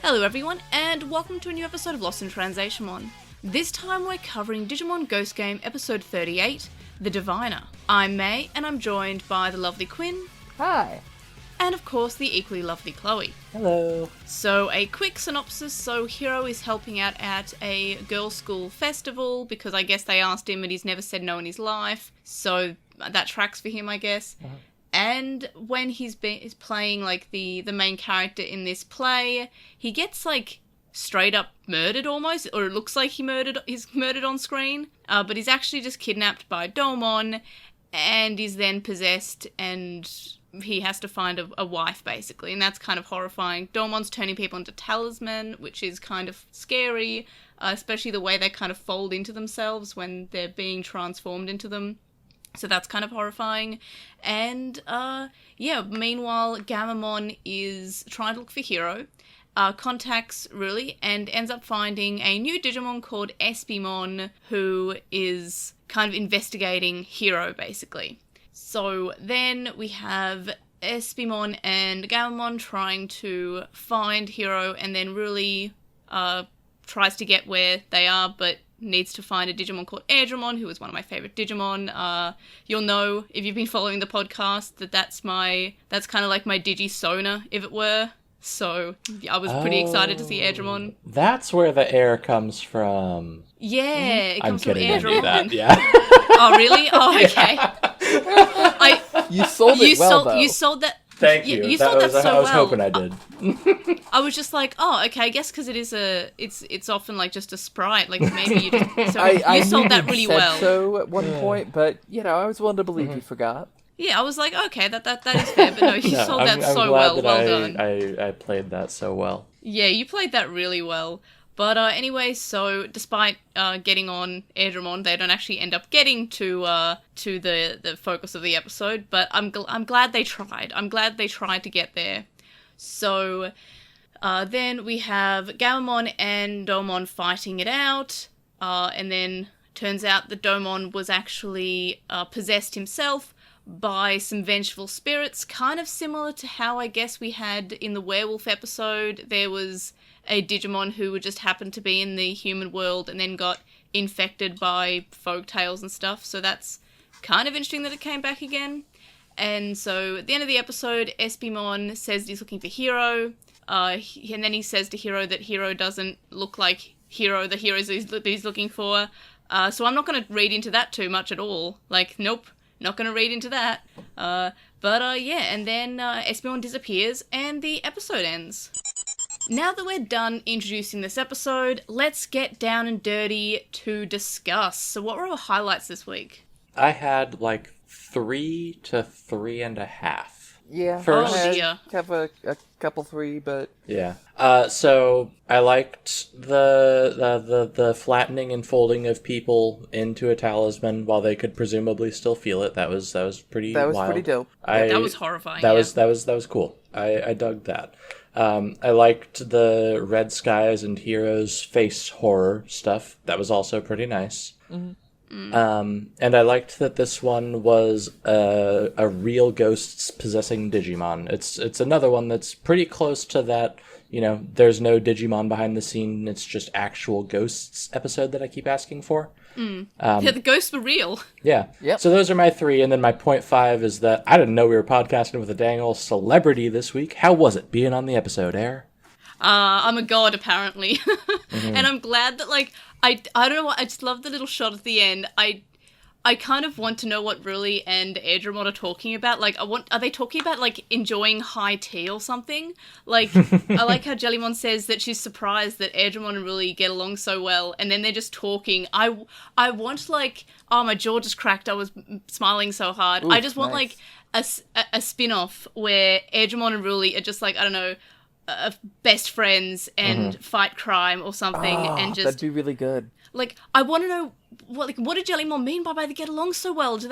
Hello everyone, and welcome to a new episode of LostinTranslationmon. This time we're covering Digimon Ghost Game episode 38, The Diviner. I'm May, and I'm joined by the lovely Quinn. Hi. And of course the equally lovely Chloe. Hello. So a quick synopsis, Hiro is helping out at a girls' school festival, because I guess they asked him and he's never said no in his life, so that tracks for him, I guess. Uh-huh. And when he's playing, like, the main character in this play, he gets, like, straight up murdered almost, or it looks like he's murdered on screen, but he's actually just kidnapped by Domon, and is then possessed, and he has to find a wife, basically, and that's kind of horrifying. Domon's turning people into talisman, which is kind of scary, especially the way they kind of fold into themselves when they're being transformed into them. So that's kind of horrifying. And, meanwhile, Gamamon is trying to look for Hiro, contacts Ruli, and ends up finding a new Digimon called Espimon, who is kind of investigating Hiro, basically. So then we have Espimon and Gamamon trying to find Hiro, and then Ruli tries to get where they are, but needs to find a Digimon called Airdramon, who is one of my favourite Digimon. You'll know, if you've been following the podcast, that's kind of like my Digi-Sona, if it were. So, I was pretty excited to see Airdramon. That's where the air comes from. Yeah, it comes from Airdramon. Airdramon. That, yeah. Oh, really? Oh, okay. You sold it though. You sold that. Thank you. You sold that so well. I was hoping I did. I was just like, oh, okay, I guess because it is it's often like just a sprite, like maybe you just, so you sold that really well. So at one point, but I was willing to believe you forgot. Yeah, I was like, okay, that is fair, but no, you sold that so glad well. That well done. I played that so well. Yeah, you played that really well. But anyway, so despite getting on Airdramon, they don't actually end up getting to the focus of the episode. But I'm glad they tried. I'm glad they tried to get there. So then we have Gamamon and Domon fighting it out, and then turns out that Domon was actually possessed himself by some vengeful spirits, kind of similar to how I guess we had in the werewolf episode. There was a Digimon who would just happen to be in the human world and then got infected by folk tales and stuff, so that's kind of interesting that it came back again. And so at the end of the episode, Espimon says he's looking for Hiro, and then he says to Hiro that Hiro doesn't look like Hiro, the heroes he's looking for, so I'm not going to read into that too much at all. Like, nope, not going to read into that. And then Espimon disappears and the episode ends. Now that we're done introducing this episode, let's get down and dirty to discuss. So what were our highlights this week? I had like 3 to 3.5. Yeah, first, I have a couple 3, but yeah. So I liked the flattening and folding of people into a talisman while they could presumably still feel it. That was pretty. That was wild. Pretty dope. That was horrifying. That was cool. I dug that. I liked the red skies and Hiro's face horror stuff. That was also pretty nice. Mm-hmm. And I liked that this one was a real ghosts possessing Digimon. It's another one that's pretty close to that, there's no Digimon behind the scene, it's just actual ghosts episode that I keep asking for. The ghosts were real. Yeah. Yep. So those are my 3, and then my 0.5 is that I didn't know we were podcasting with a dang old celebrity this week. How was it being on the episode, Air? I'm a god, apparently. Mm-hmm. And I'm glad that, like, I don't know what, I just love the little shot at the end. I kind of want to know what Ruli and Airdramon are talking about. Like, are they talking about, like, enjoying high tea or something? Like, I like how Jellymon says that she's surprised that Airdramon and Ruli get along so well, and then they're just talking. I want, like, oh, my jaw just cracked, I was smiling so hard. Oof, I just want, nice. like, a spin-off where Airdramon and Ruli are just, like, I don't know, best friends and fight crime or something, and just that'd be really good. Like, I want to know what did Jellymon mean by they get along so well? Did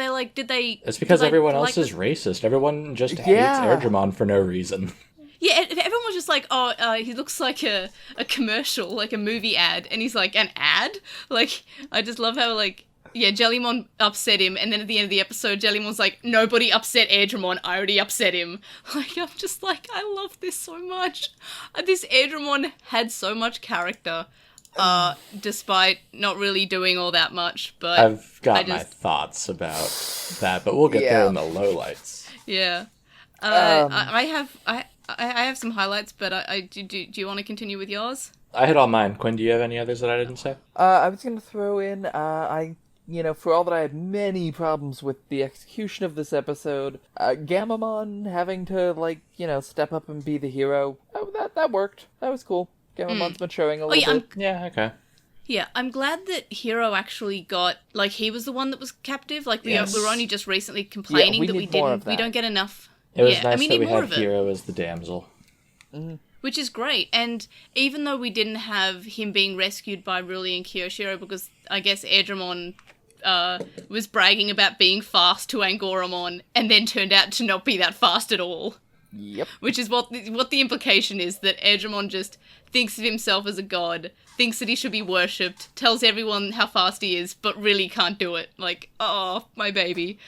they? It's because everyone else is racist. Everyone just hates Airdramon for no reason. Yeah, everyone was just like, oh, he looks like a commercial, like a movie ad, and he's like, an ad? Like, I just love how, like, Jellymon upset him, and then at the end of the episode, Jellymon's like, nobody upset Airdramon, I already upset him. Like, I'm just like, I love this so much. This Airdramon had so much character, despite not really doing all that much, but... I've got my thoughts about that, but we'll get there in the lowlights. Yeah. I have some highlights, but do you want to continue with yours? I hit all mine. Quinn, do you have any others that I didn't say? I was going to throw in, for all that I had many problems with the execution of this episode, Gammamon having to, step up and be the hero, that worked. That was cool. Gammamon's maturing a little bit. Yeah, okay. Yeah, I'm glad that Hiro actually got, he was the one that was captive. We were only just recently complaining that we don't get enough. It was nice that we had Hiro as the damsel. Mm-hmm. Which is great, and even though we didn't have him being rescued by Ruli and Kiyoshiro, because I guess Airdramon was bragging about being fast to Angoramon, and then turned out to not be that fast at all. Yep. Which is what the implication is, that Airdramon just thinks of himself as a god, thinks that he should be worshipped, tells everyone how fast he is, but really can't do it. Oh, my baby.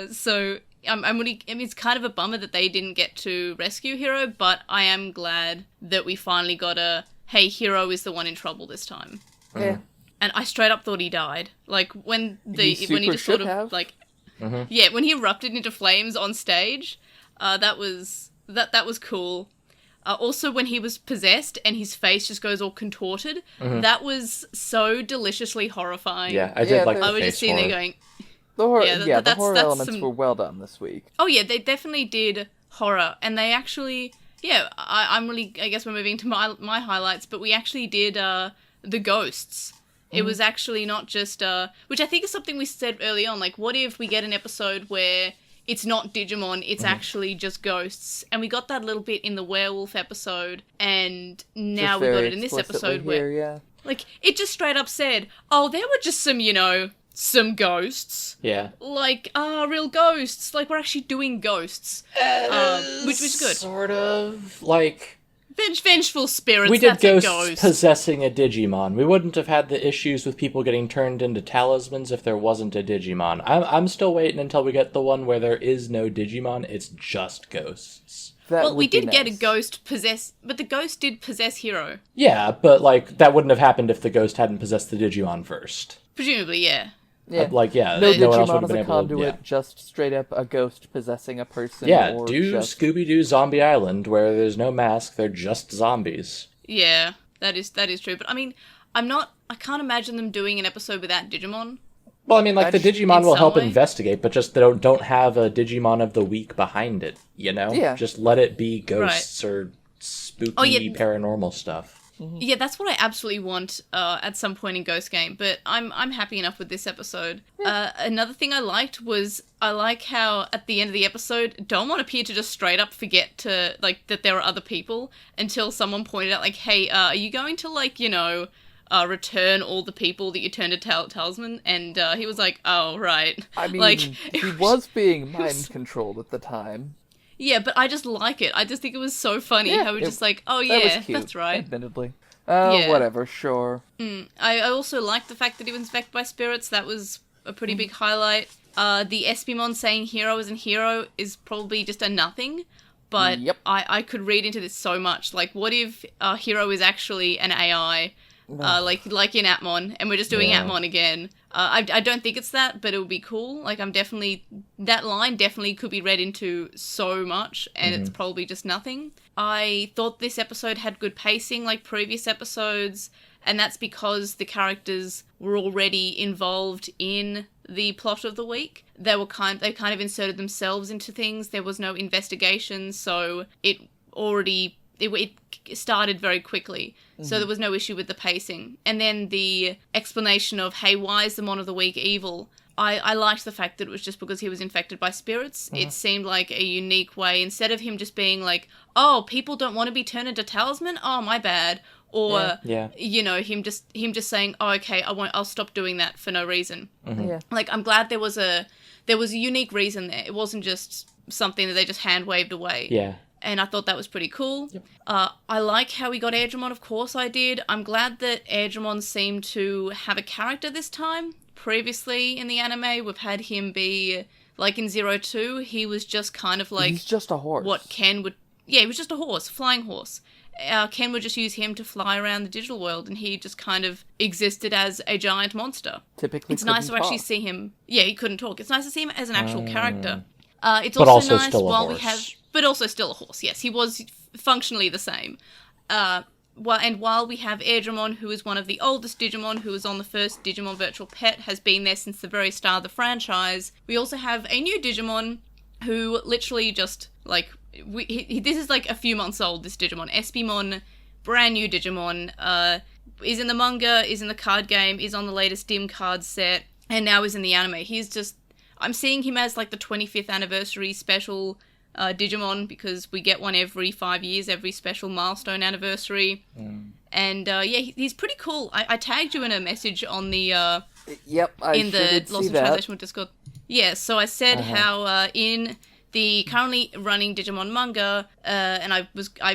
So... it's kind of a bummer that they didn't get to rescue Hiro, but I am glad that we finally got hey, Hiro is the one in trouble this time. Yeah. And I straight up thought he died. When he just Mm-hmm. Yeah, when he erupted into flames on stage, that was cool. Also, when he was possessed and his face just goes all contorted, that was so deliciously horrifying. Yeah, I did like the face I was just sitting there going... The horror elements were well done this week. Oh yeah, they definitely did horror, and they actually, I'm really, I guess we're moving to my highlights, but we actually did the ghosts. It was actually not just, which I think is something we said early on, what if we get an episode where it's not Digimon, it's actually just ghosts, and we got that a little bit in the werewolf episode, and now we got it in this episode where, it just straight up said, oh, there were just some ghosts. Yeah. Real ghosts. We're actually doing ghosts. Which was good. Sort of. Vengeful spirits, we did that's ghosts possessing a Digimon. We wouldn't have had the issues with people getting turned into talismans if there wasn't a Digimon. I'm still waiting until we get the one where there is no Digimon, it's just ghosts. We did get a ghost possess, but the ghost did possess Hiro. Yeah, but, that wouldn't have happened if the ghost hadn't possessed the Digimon first. Presumably, yeah. Yeah. No Digimon as a conduit, just straight up a ghost possessing a person. Yeah, Scooby-Doo Zombie Island, where there's no mask, they're just zombies. Yeah, that is true. But, I can't imagine them doing an episode without Digimon. Well, the Digimon will help investigate, but just they don't have a Digimon of the week behind it, Yeah. Just let it be ghosts or spooky paranormal stuff. Mm-hmm. Yeah, that's what I absolutely want at some point in Ghost Game, but I'm happy enough with this episode. Yeah. Another thing I liked was I like how at the end of the episode, Domon appeared to just straight up forget to, that there are other people until someone pointed out, hey, are you going to, return all the people that you turned to talisman? And he was like, oh, right. He was being mind-controlled at the time. Yeah, but I just like it. I just think it was so funny how we're just oh that yeah, was cute, that's right. Admittedly. Whatever, sure. I also liked the fact that he was infected by spirits. That was a pretty big highlight. The Espimon saying Hiro isn't Hiro is probably just a nothing, but I could read into this so much. What if Hiro is actually an AI, like in Atmon, and we're just doing Atmon again? I don't think it's that, but it would be cool. That line definitely could be read into so much, and it's probably just nothing. I thought this episode had good pacing like previous episodes, and that's because the characters were already involved in the plot of the week. They kind of inserted themselves into things. There was no investigation, so it started very quickly, so there was no issue with the pacing. And then the explanation of, hey, why is the Mon of the Week evil? I liked the fact that it was just because he was infected by spirits. It seemed like a unique way, instead of him just being like, oh, people don't want to be turned into talisman? Oh, my bad. Or, him just saying, oh, okay, I'll stop doing that for no reason. Yeah. I'm glad there was a unique reason there. It wasn't just something that they just hand-waved away. Yeah. and I thought that was pretty cool. Yep. I like how we got Airdramon, of course I did. I'm glad that Airdramon seemed to have a character this time. Previously in the anime, we've had him be, like in 02, he was just kind of like... He's just a horse. What Ken would... Yeah, he was just a horse, a flying horse. Ken would just use him to fly around the digital world, and he just kind of existed as a giant monster. Typically it's nice to actually see him... Yeah, he couldn't talk. It's nice to see him as an actual character. It's but also also nice still a while horse. we have... But also still a horse, yes. He was functionally the same. While we have Airdramon, who is one of the oldest Digimon, who was on the first Digimon Virtual Pet, has been there since the very start of the franchise, we also have a new Digimon who literally just, like... this is like a few months old, this Digimon. Espimon, brand new Digimon, is in the manga, is in the card game, is on the latest Dim card set, and now is in the anime. He's just... I'm seeing him as like the 25th anniversary special Digimon, because we get one every 5 years, every special milestone anniversary. And he's pretty cool. I tagged you in a message on the in the Lost in Translation Discord. Yeah, so I said how in the currently running Digimon manga, and I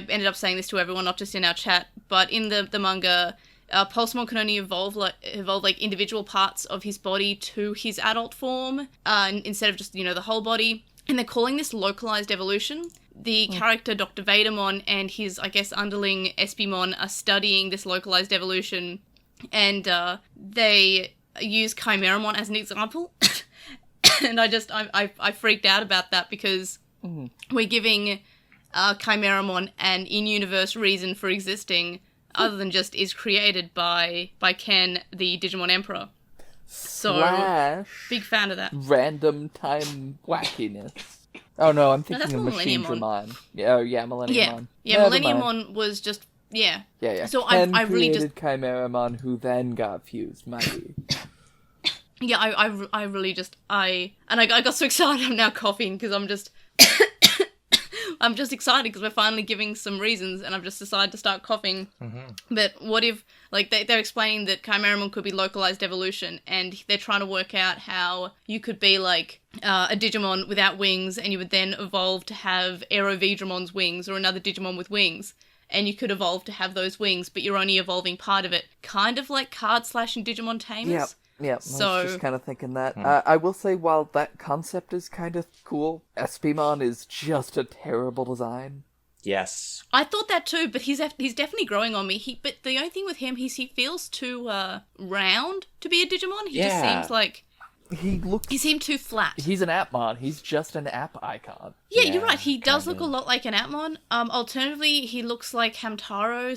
ended up saying this to everyone, not just in our chat, but in the manga, Postmon can only evolve like individual parts of his body to his adult form, instead of just, the whole body. And they're calling this localized evolution. The character Dr. Vadamon and his, I guess, underling Espimon are studying this localized evolution, and they use Chimeramon as an example. And I freaked out about that, because we're giving Chimeramon an in-universe reason for existing, other than just is created by Ken, the Digimon Emperor. So, big fan of that. Random time wackiness. Oh no, I'm thinking of Machinedramon. Yeah, Millenniumon. Yeah, Millenniumon was just, yeah. Yeah. So Ken I really just... Chimeramon, who then got fused, maybe. Yeah, I really just, I got so excited I'm now coughing, because I'm just... I'm just excited because we're finally giving some reasons, and I've just decided to start coughing. But what if, like, they're explaining that Chimeramon could be localized evolution, and they're trying to work out how you could be, like, a Digimon without wings, and you would then evolve to have Aerovedramon's wings, or another Digimon with wings, and you could evolve to have those wings, but you're only evolving part of it. Kind of like Card Slash and Digimon Tamers. Yeah, so, I was just kind of thinking that. I will say, while that concept is kind of cool, Espimon is just a terrible design. Yes. I thought that too, but he's definitely growing on me. But the only thing with him is he feels too round to be a Digimon. He just seems like... He seemed too flat. He's an Appmon. He's just an app icon. Yeah, you're right. He does look a lot like an Appmon. Alternatively, he looks like Hamtaro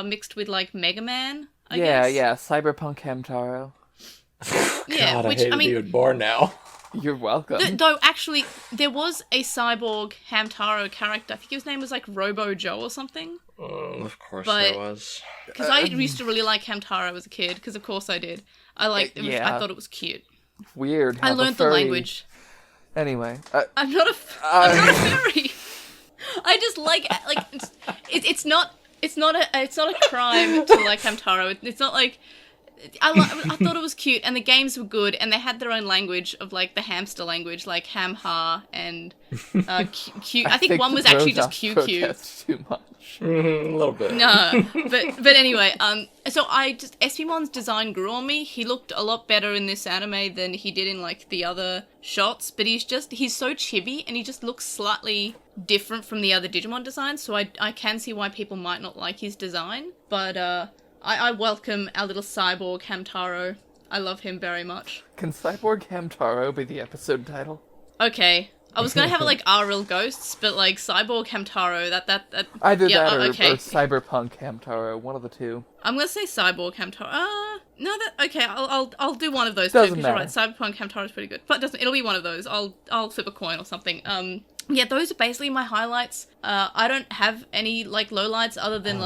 mixed with, like, Mega Man. I guess. Cyberpunk Hamtaro. God, I hate it even more now. You're welcome. Though, actually, there was a cyborg Hamtaro character. I think his name was, like, Robo Joe or something. Of course there was. Because I used to really like Hamtaro as a kid, because of course I did. I thought it was cute. Weird. I learned the language. Anyway. I'm not a furry. I just like it's not a crime to like Hamtaro. It's not like I thought it was cute, and the games were good, and they had their own language of like the hamster language, like Hamha and Q. I think one was actually just QQ. Too much. A little bit. No, but anyway, so Espimon's design grew on me. He looked a lot better in this anime than he did in like the other shots, but he's so chibi, and he just looks slightly different from the other Digimon designs, so I can see why people might not like his design, but I welcome our little cyborg Hamtaro. I love him very much. Can Cyborg Hamtaro be the episode title? Okay. I was gonna have it like Our Real Ghosts, but like Cyborg Hamtaro, that either that or Cyberpunk Hamtaro, one of the two. I'm gonna say Cyborg Hamtaro. No, I'll do one of those doesn't two, because you're right, Cyberpunk Hamtaro is pretty good. But it'll be one of those. I'll flip a coin or something. Yeah, those are basically my highlights. I don't have any like lowlights other than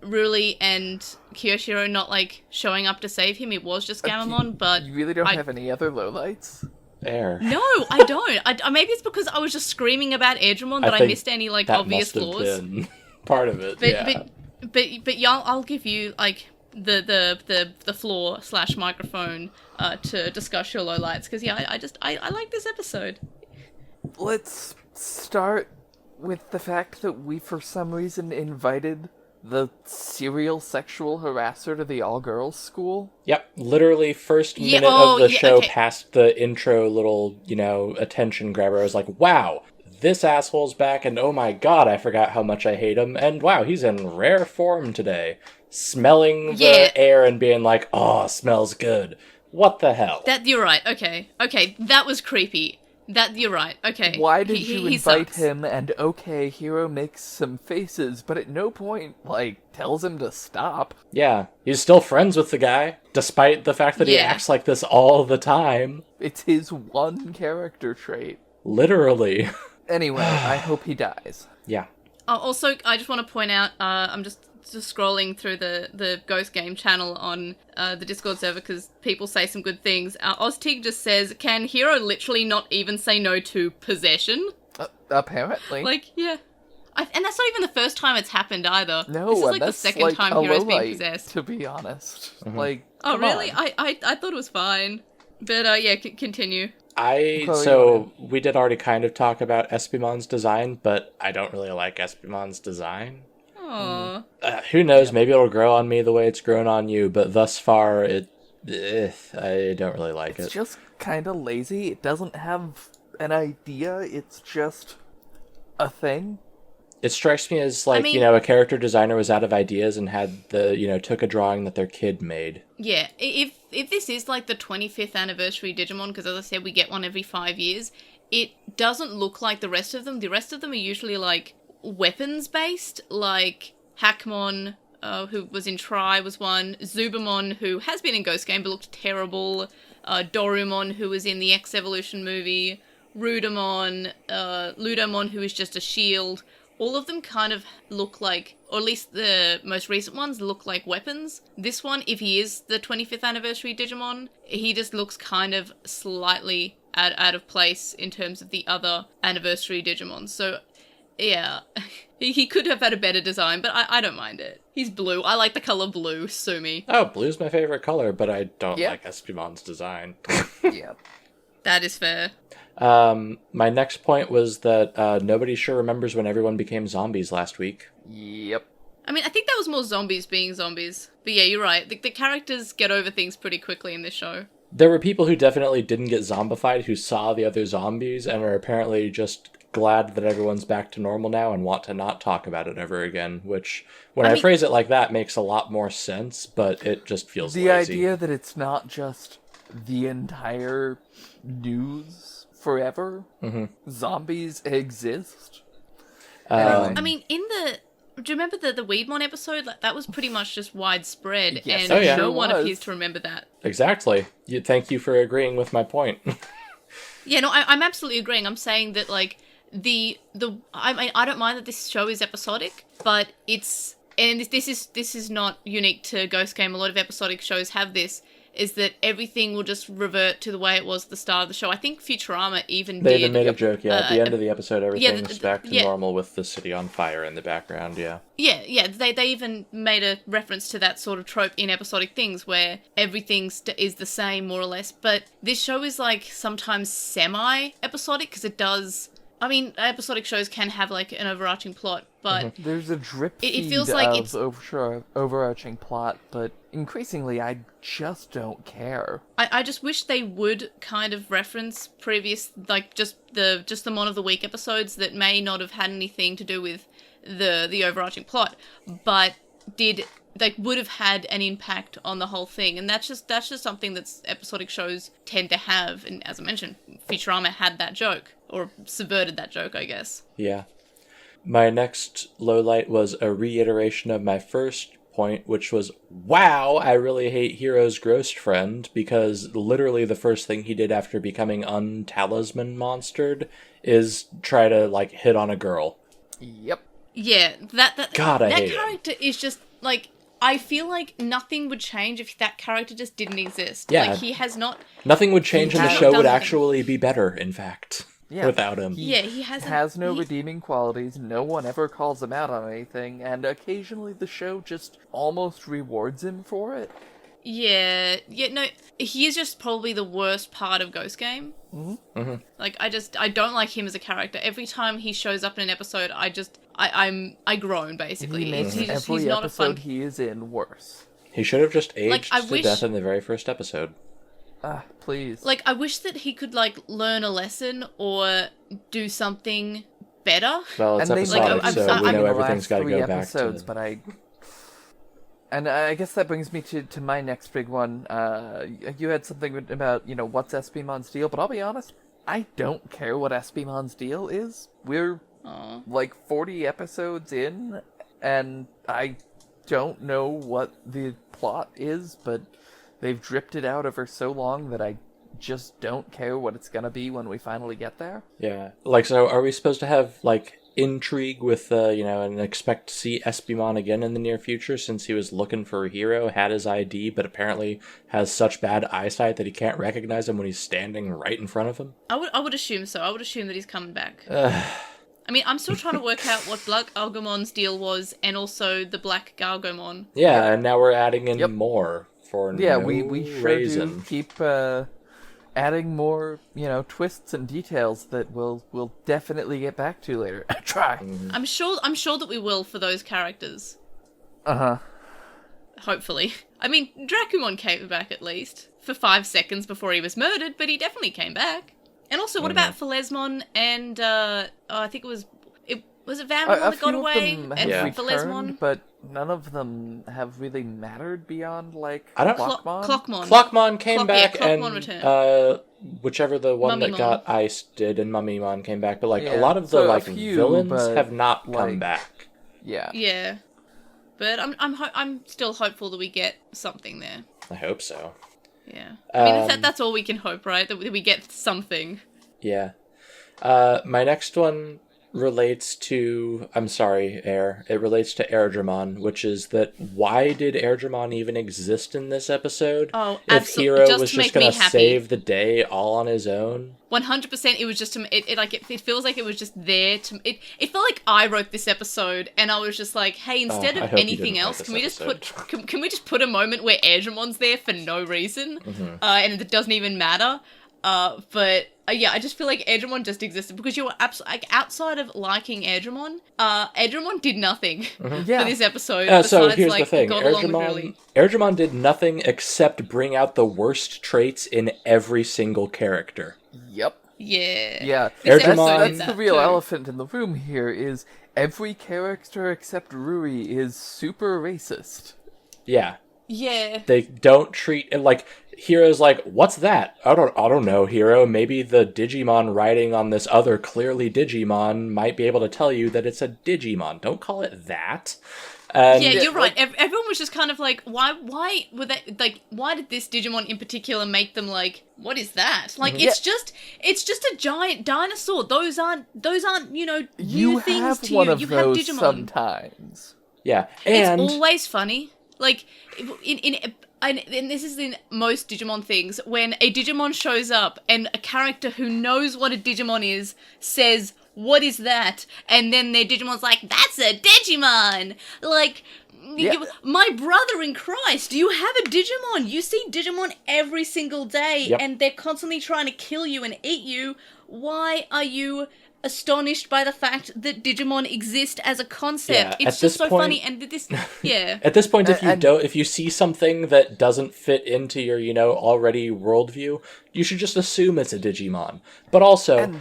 Ruli and Kiyoshiro not like showing up to save him. It was just Gamamon, but you really don't have any other lowlights? There. No, I don't. Maybe it's because I was just screaming about Airdramon that I missed any like obvious flaws. That must have been part of it. But I'll give you like the floor / microphone to discuss your lowlights, because I like this episode. Let's start with the fact that we, for some reason, invited the serial sexual harasser to the all-girls school? Yep, literally first Yeah, minute of the show okay. past the intro little, attention grabber. I was like, wow, this asshole's back, and oh my god, I forgot how much I hate him, and wow, he's in rare form today. Smelling the air and being like, oh, smells good. What the hell? You're right, okay, that was creepy. You're right, okay. Why did you invite sucks. him and, okay, Hiro makes some faces, but at no point, tells him to stop? Yeah, he's still friends with the guy, despite the fact that he acts like this all the time. It's his one character trait. Literally. Anyway, I hope he dies. Yeah. Also, I just want to point out, I'm just scrolling through the Ghost Game channel on the Discord server because people say some good things. Oztig just says, can Hiro literally not even say no to possession? Apparently. Yeah. And that's not even the first time it's happened either. No, this is that's the second time Hiro's been possessed. To be honest. Mm-hmm. Oh, really? On. I thought it was fine. But, continue. We did already kind of talk about Espimon's design, but I don't really like Espimon's design. Aww. Who knows? Maybe it'll grow on me the way it's grown on you, but thus far, I don't really like it. It's just kind of lazy. It doesn't have an idea. It's just a thing. It strikes me as a character designer was out of ideas and had took a drawing that their kid made. Yeah, if this is the 25th anniversary Digimon, because as I said, we get one every 5 years, it doesn't look like the rest of them. The rest of them are usually weapons-based, like Hackmon, who was in Tri, was one, Zubamon, who has been in Ghost Game but looked terrible, Dorumon, who was in the X-Evolution movie, Rudamon, Ludamon, who is just a shield. All of them kind of look like, or at least the most recent ones, look like weapons. This one, if he is the 25th anniversary Digimon, he just looks kind of slightly out of place in terms of the other anniversary Digimon. So, yeah, he could have had a better design, but I don't mind it. He's blue. I like the color blue, sue me. Oh, blue's my favorite color, but I don't like Espimon's design. Yeah. That is fair. My next point was that nobody sure remembers when everyone became zombies last week. Yep. I mean, I think that was more zombies being zombies. But yeah, you're right. The characters get over things pretty quickly in this show. There were people who definitely didn't get zombified who saw the other zombies and are apparently just glad that everyone's back to normal now and want to not talk about it ever again, which, when I phrase it like that, makes a lot more sense, but it just feels lazy. The idea that it's not just the entire news forever. Mm-hmm. Zombies exist. I mean, do you remember the Weedmon episode? That was pretty much just widespread, yes, and no one appears to remember that. Exactly. Thank you for agreeing with my point. Yeah, no, I'm absolutely agreeing. I'm saying that I don't mind that this show is episodic, but this is not unique to Ghost Game. A lot of episodic shows have this. Is that everything will just revert to the way it was at the start of the show. I think Futurama They even made a joke, at the end of the episode, everything's back to normal with the city on fire in the background, yeah. Yeah, they even made a reference to that sort of trope in episodic things where everything is the same, more or less. But this show is, sometimes semi-episodic, because it does... I mean, episodic shows can have, an overarching plot, but... Mm-hmm. There's a drip feed it feels like of overarching plot, but increasingly I just don't care. I just wish they would kind of reference previous, just the Mon of the Week episodes that may not have had anything to do with the overarching plot, but would have had an impact on the whole thing. And that's just something that episodic shows tend to have. And as I mentioned, Futurama had that joke, or subverted that joke, I guess. Yeah. My next lowlight was a reiteration of my first point, which was, wow, I really hate Hiro's ghost friend, because literally the first thing he did after becoming untalisman monstered is try to, hit on a girl. Yep. Yeah, that God, I that hate character him. is just, I feel like nothing would change if that character just didn't exist. Yeah. He has not... Nothing would change and the show would actually be better, in fact. Yeah. Without him. He has no redeeming qualities, no one ever calls him out on anything, and occasionally the show just almost rewards him for it. Yeah, no, he is just probably the worst part of Ghost Game. Like, I don't like him as a character. Every time he shows up in an episode, I groan, basically. He makes he's every not episode a fun... he is in worse. He should have just aged I to wish... death in the very first episode. Please. Like, I wish that he could, like, learn a lesson or do something better. Well, it's And they episodic, like, so we I'm- know the everything's last got to 3 go back episodes, to... but I guess that brings me to my next big one. You had something about, what's Espimon's deal, but I'll be honest, I don't care what Espimon's deal is. We're, like, 40 episodes in, and I don't know what the plot is, but they've dripped it out over so long that I just don't care what it's gonna be when we finally get there. Yeah. Like, so are we supposed to have, like, intrigue with, and expect to see Espimon again in the near future, since he was looking for Hiro, had his ID, but apparently has such bad eyesight that he can't recognize him when he's standing right in front of him? I would assume so. I would assume that he's coming back. I mean, I'm still trying to work out what Black Algomon's deal was, and also the Black Galgomon. Yeah, and now we're adding in more for no we sure reason. do keep adding more, twists and details that we'll definitely get back to later. Try. I'm sure that we will for those characters. Hopefully. I mean, Dracumon came back at least for 5 seconds before he was murdered, but he definitely came back. And also, what about Phalesmon and I think it was Vanmon that got away and Phalesmon? But none of them have really mattered beyond, like, I don't... Clockmon. Clockmon came back, Clockmon and returned. whichever the one Mummymon. that got iced did, and Mummymon came back, but like a Yeah, lot of the so a like few, villains but, have not come like- back. Yeah. Yeah. But I'm still hopeful that we get something there. I hope so. Yeah. I mean, that's all we can hope, right? That we get something. Yeah. My next one relates to... I'm sorry, Air. It relates to Airdramon, which is that why did Airdramon even exist in this episode? Oh, if absolutely. Hiro Just was to just make me going to happy. save the day all on his own? 100%. It was just it feels like it was just there to it felt like I wrote this episode and I was just like, hey, instead I of hope you anything didn't write else, this can we just episode. can we just put a moment where Airdramon's there for no reason, and it doesn't even matter. But yeah, I just feel like Airdramon just existed because you were absolutely outside of liking Airdramon. Airdramon did nothing for this episode. So besides, here's like, the thing: got along with Riley. Airdramon did nothing except bring out the worst traits in every single character. Yep. Yeah. Yeah. This Airdramon- episode did That's the that real too. elephant in the room here is every character except Rui is super racist. Yeah. Yeah. They don't treat it like Hiro's like, what's that? I don't know, Hiro. Maybe the Digimon riding on this other clearly Digimon might be able to tell you that it's a Digimon. Don't call it that. And Yeah, you're right. Everyone was just kind of like, why were they like? Why did this Digimon in particular make them like? What is that? Like, it's just a giant dinosaur. Those aren't new You things have to one you. of You have those Digimon. sometimes. yeah, and It's always funny. Like and this is in most Digimon things, when a Digimon shows up and a character who knows what a Digimon is says, "What is that?" And then their Digimon's like, "That's a Digimon!" Like, Yeah. my brother in Christ, you have a Digimon! You see Digimon every single day, Yep. and they're constantly trying to kill you and eat you. Why are you astonished by the fact that Digimon exist as a concept? Yeah, It's at just this so point- funny, and this, yeah. at this point, if And- if you see something that doesn't fit into your already worldview, you should just assume it's a Digimon. But also,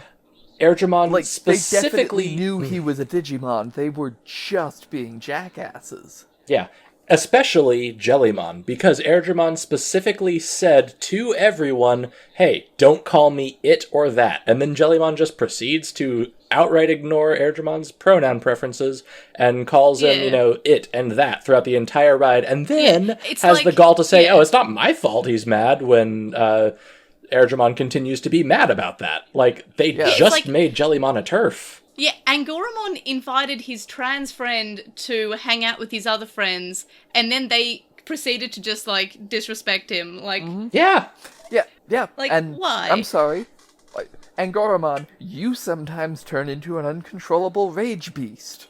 Airdramon Like, they specifically definitely knew he was a Digimon. They were just being jackasses. Yeah, especially Jellymon, because Airdramon specifically said to everyone, hey, don't call me it or that. And then Jellymon just proceeds to outright ignore Airdramon's pronoun preferences and calls him, it and that throughout the entire ride, and then it's has like- the gall to say, yeah. oh, it's not my fault he's mad, when Airdramon continues to be mad about that. Like, they Yeah. just like- made Jellymon a turf. Yeah, Angoramon invited his trans friend to hang out with his other friends, and then they proceeded to just, like, disrespect him. Like, Yeah. Yeah. Like, and why? I'm sorry. Angoramon, you sometimes turn into an uncontrollable rage beast.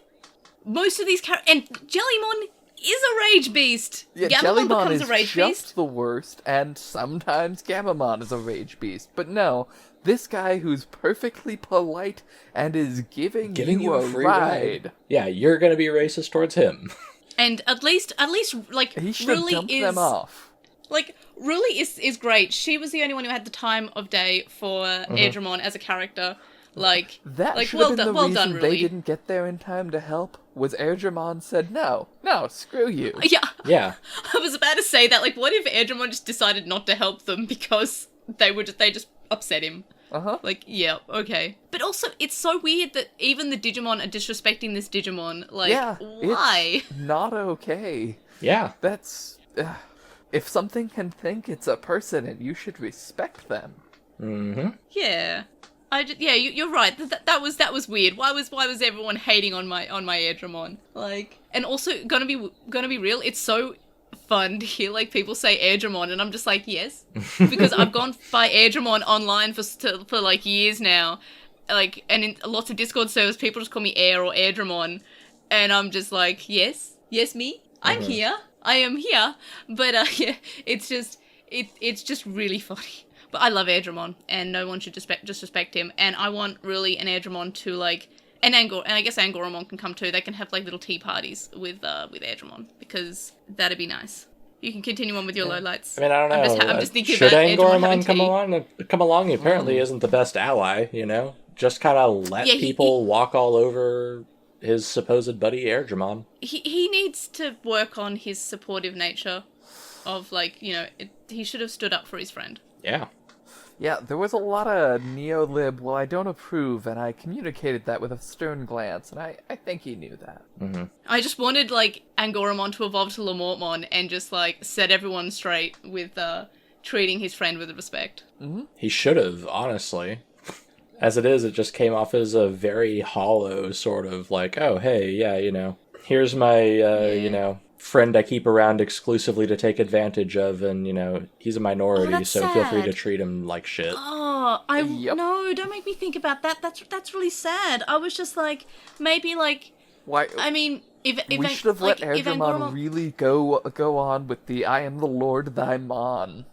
most of these characters... And Jellymon is a rage beast. Yeah, Gamamon Jellymon becomes is a rage just beast. the worst, and sometimes Gamamon is a rage beast. But no, this guy who's perfectly polite and is giving you a free ride. Yeah, you're gonna be racist towards him. And at least, like, He should have Ruli dumped is them off. like Ruli is great. She was the only one who had the time of day for Airdramon as a character. Like That like should well have been done, the well reason done, they Ruli. didn't get there in time to help. Was Airdramon said no, screw you. Yeah, Yeah. I was about to say that. Like, what if Airdramon just decided not to help them because they just upset him? Like, yeah, okay. But also, it's so weird that even the Digimon are disrespecting this Digimon. Like, Yeah, why? it's not okay. Yeah. That's if something can think it's a person, and you should respect them. Mm-hmm. Yeah. You're right. That was weird. Why was everyone hating on my Airdramon? Like, and also gonna be real. It's so fun to hear like people say Airdramon, and I'm just like, yes, because I've gone by Airdramon online for like years now. Like, and in lots of Discord servers, people just call me Air or Airdramon, and I'm just like, yes, me, I'm here, I am here. But yeah, it's just really funny. But I love Airdramon, and no one should disrespect him. And I want really an Airdramon to like, and I guess Angoramon can come too. They can have like little tea parties with Airdramon, because that'd be nice. You can continue on with your lowlights. I mean, I don't know. I'm just thinking should about Airdramon having Angoramon tea. come along? He apparently isn't the best ally, you know? Just kind of let people walk all over his supposed buddy Airdramon. He needs to work on his supportive nature of, like, you know, he should have stood up for his friend. Yeah. Yeah, there was a lot of neo-lib, well, I don't approve, and I communicated that with a stern glance, and I think he knew that. Mm-hmm. I just wanted, like, Angoramon to evolve to Lamortmon and just, like, set everyone straight with treating his friend with respect. Mm-hmm. He should have, honestly. As it is, it just came off as a very hollow sort of like, oh, hey, yeah, you know, here's my, you know, friend I keep around exclusively to take advantage of, and, you know, he's a minority, so feel free to treat him like shit. Oh, no, don't make me think about that. That's really sad. I was just like, maybe, like, Why? I mean, if we should have let if Airdramon really go on with the "I am the Lord thy Mon"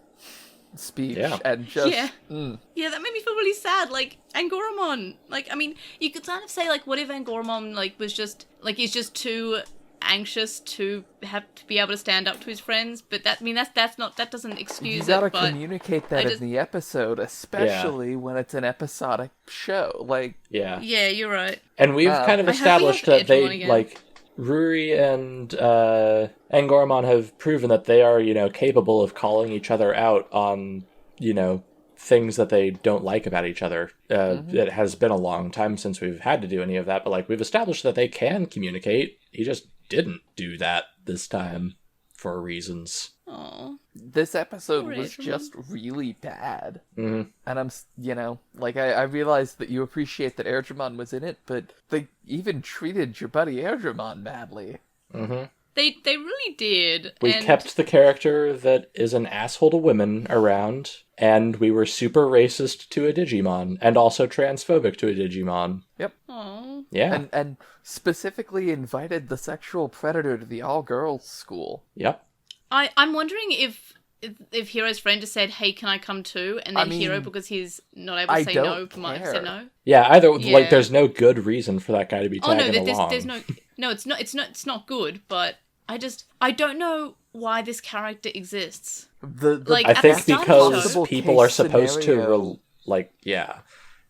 speech, and just yeah, that made me feel really sad. Like, Angoramon, like, I mean, you could kind of say, like, what if Angoramon, like, was just, like, he's just too anxious to have to be able to stand up to his friends, but that doesn't excuse you gotta it. But communicate that in the episode, especially when it's an episodic show. Like, yeah, you're right. And we've kind of established that they like Ruri and Angoramon have proven that they are, you know, capable of calling each other out on, you know, things that they don't like about each other. It has been a long time since we've had to do any of that, but like we've established that they can communicate. He just didn't do that this time for reasons. Aww. This episode Poor was Airdramon. just really bad. Mm-hmm. And I'm, you know, like, I realized that you appreciate that Airdramon was in it, but they even treated your buddy Airdramon badly. Mm-hmm. They really did. We kept the character that is an asshole to women around, and we were super racist to a Digimon, and also transphobic to a Digimon. Yep. Aww. Yeah. And specifically invited the sexual predator to the all-girls school. Yep. I'm wondering if Hiro's friend just said, "Hey, can I come too?" And then Hiro, because he's not able to say no, might have said no. Yeah, like there's no good reason for that guy to be tagging along. There's no, it's not good. But I don't know why this character exists. I think because people are supposed to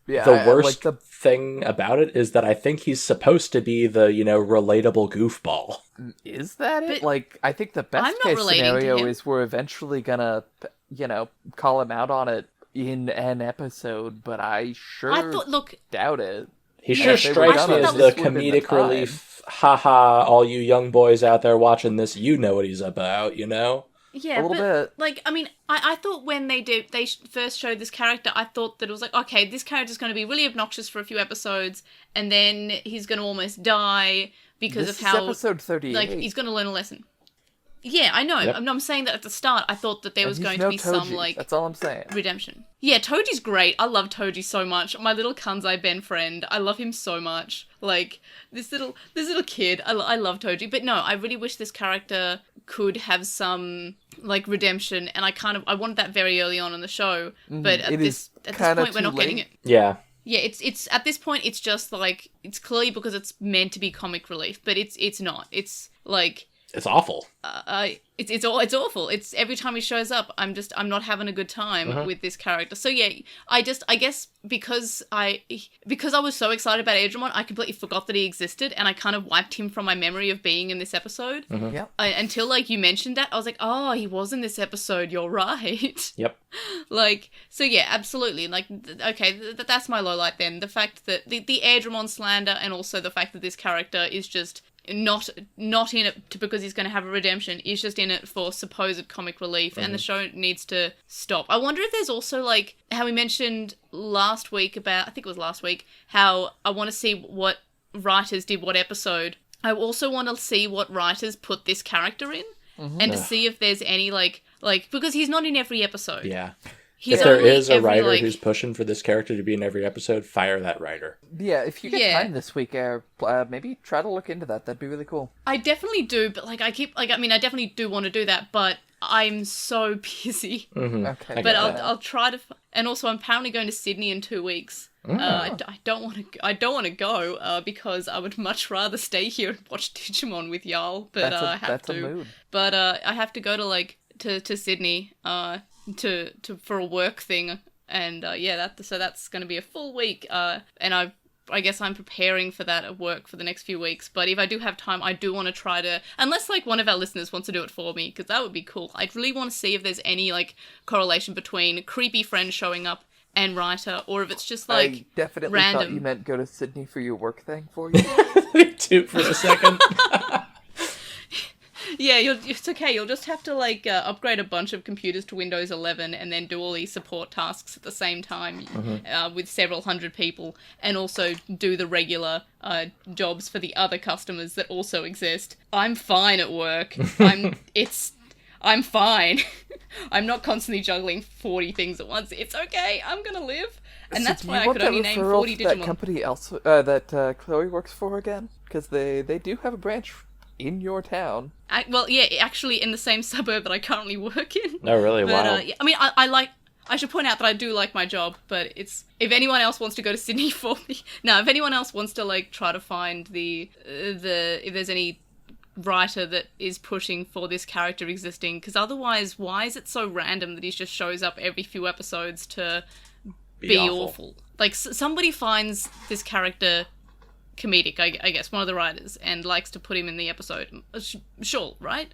the worst thing about it is that I think he's supposed to be the, you know, relatable goofball. Is that it? But like, I think the best case scenario is we're eventually gonna, you know, call him out on it in an episode, but I doubt it. He sure strikes me as the comedic relief. Haha, all you young boys out there watching this, you know what he's about, you know? Yeah, a little bit. Like, I mean, I thought when they first showed this character, I thought that it was like, okay, this character's going to be really obnoxious for a few episodes, and then he's going to almost die because of how... This is episode 38. Like, he's going to learn a lesson. Yeah, I know. Yep. I'm saying that at the start, I thought that there was going to be some, like... That's all I'm saying. Redemption. Yeah, Toji's great. I love Toji so much. My little Kanzai Ben friend. I love him so much. Like, this little kid. I love Toji. But no, I really wish this character could have some, like, redemption. And I wanted that very early on in the show. But at this point, we're not getting it. Yeah. Yeah, it's at this point, it's just, like, it's clearly because it's meant to be comic relief. But it's not. It's, like... It's awful. It's awful. It's every time he shows up, I'm not having a good time with this character. So yeah, I guess because I was so excited about Airdramon, I completely forgot that he existed, and I kind of wiped him from my memory of being in this episode. Yep. Until, like, you mentioned that, I was like, oh, he was in this episode. You're right. Yep. Like, so yeah, absolutely. Like, okay, that's my lowlight then. The fact that the Airdramon slander, and also the fact that this character is just not in it because he's going to have a redemption. He's just in it for supposed comic relief, and the show needs to stop. I wonder if there's also, like, how we mentioned last week about, I think it was last week, how I want to see what writers did what episode. I also want to see what writers put this character in, and to see if there's any, like, because he's not in every episode. Yeah. He's if there only is a every, writer like... who's pushing for this character to be in every episode, fire that writer. Yeah, if you get time this week, maybe try to look into that. That'd be really cool. I definitely do, but, like, I definitely do want to do that, but I'm so busy. Okay. But I'll try to... And also, I'm apparently going to Sydney in 2 weeks. I don't want to go because I would much rather stay here and watch Digimon with y'all. But I have to. That's a mood. But I have to go to Sydney for a work thing, and that's going to be a full week. And I guess I'm preparing for that at work for the next few weeks. But if I do have time, I do want to try to, unless, like, one of our listeners wants to do it for me, because that would be cool. I'd really want to see if there's any, like, correlation between creepy friends showing up and writer, or if it's just, like, I definitely random. thought you meant go to Sydney for your work thing for you. Me too, for a second. Yeah, it's okay. You'll just have to, like, upgrade a bunch of computers to Windows 11 and then do all these support tasks at the same time with several hundred people, and also do the regular jobs for the other customers that also exist. I'm fine at work. I'm fine. I'm not constantly juggling 40 things at once. It's okay. I'm gonna live. And that's why I could only name 40 Digimon. That company that Chloe works for again? Because they do have a branch in your town. Well, yeah, actually in the same suburb that I currently work in. Oh, really? But, Wow. I mean, I should point out that I do like my job, but if anyone else wants to go to Sydney for me... No, if anyone else wants to, like, try to find if there's any writer that is pushing for this character existing, because otherwise, why is it so random that he just shows up every few episodes to be awful? Like, somebody finds this character comedic, I guess, one of the writers, and likes to put him in the episode. Sure, right?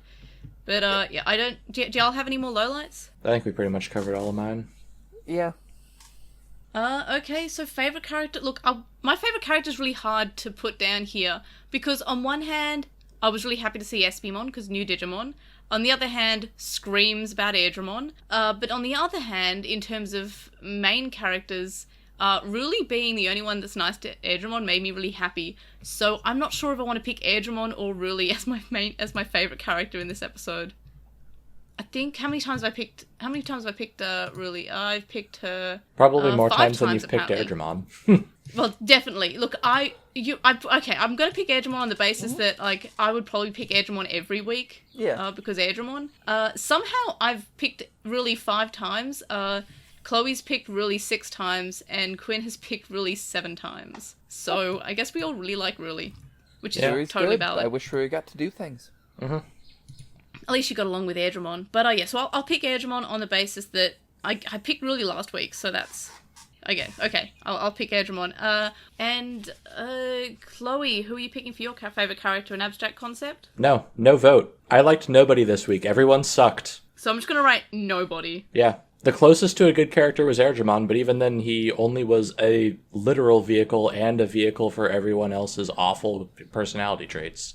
But, yeah, I don't... Do y'all have any more lowlights? I think we pretty much covered all of mine. Yeah. Okay, so favourite character... Look, my favourite character is really hard to put down here, because on one hand, I was really happy to see Espimon, because new Digimon. On the other hand, screams about Airdramon. But on the other hand, in terms of main characters... really being the only one that's nice to Airdramon made me really happy. So I'm not sure if I want to pick Airdramon or Ruli as my favorite character in this episode. I think how many times have I picked Ruli? I've picked her Probably more 5 times than you've picked apparently. Airdramon. Well, definitely. Look, okay, I'm gonna pick Airdramon on the basis that, like, I would probably pick Airdramon every week. Yeah. Because Airdramon. Somehow I've picked Ruli 5 times. Chloe's picked Ruli 6 times, and Quinn has picked Ruli 7 times. So I guess we all really like Ruli, which is totally good. valid. I wish Rui got to do things. Mm-hmm. At least you got along with Airdramon. But yeah, so I'll pick Airdramon on the basis that I picked Ruli last week, so that's... Okay, I'll pick Airdramon. And Chloe, who are you picking for your favourite character in Abstract Concept? No vote. I liked nobody this week. Everyone sucked. So I'm just going to write nobody. Yeah. The closest to a good character was Airdramon, but even then he only was a literal vehicle and a vehicle for everyone else's awful personality traits.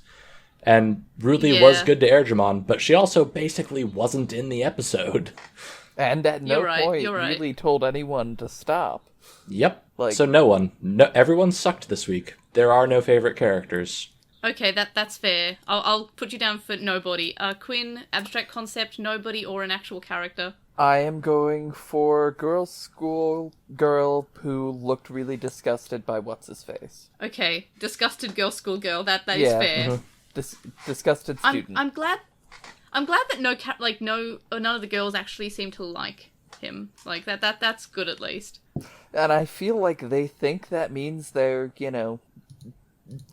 And Ruli was good to Airdramon, but she also basically wasn't in the episode. And at no point right. really told anyone to stop. Yep. So everyone sucked this week. There are no favorite characters. Okay, that's fair. I'll put you down for nobody. Quinn, abstract concept, nobody, or an actual character? I am going for girls' school girl who looked really disgusted by what's-his-face. Okay, disgusted girl, school girl. That is fair. Mm-hmm. Disgusted student. I'm glad that none of the girls actually seem to like him. Like that's good at least. And I feel like they think that means they're, doing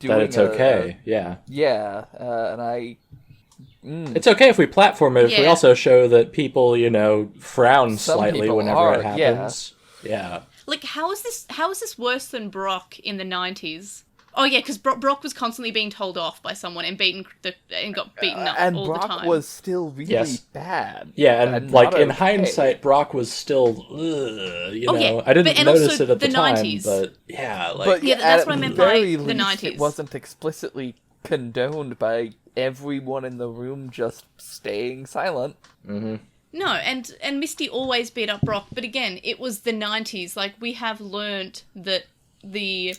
that it's okay. Yeah. Yeah, and I... It's okay if we platform it, if we also show that people, frown slightly whenever it happens. Yeah. Like, how is this worse than Brock in the 90s? Oh yeah, because Brock was constantly being told off by someone and got beaten up and all Brock the time. And Brock was still really bad. Yeah, and like in hindsight, Brock was still, I didn't notice it at the time, 90s. But yeah, that's what I meant by the 90s. It wasn't explicitly condoned by everyone in the room just staying silent. Mm-hmm. No, and Misty always beat up Brock, but again, it was the 90s. Like, we have learnt that the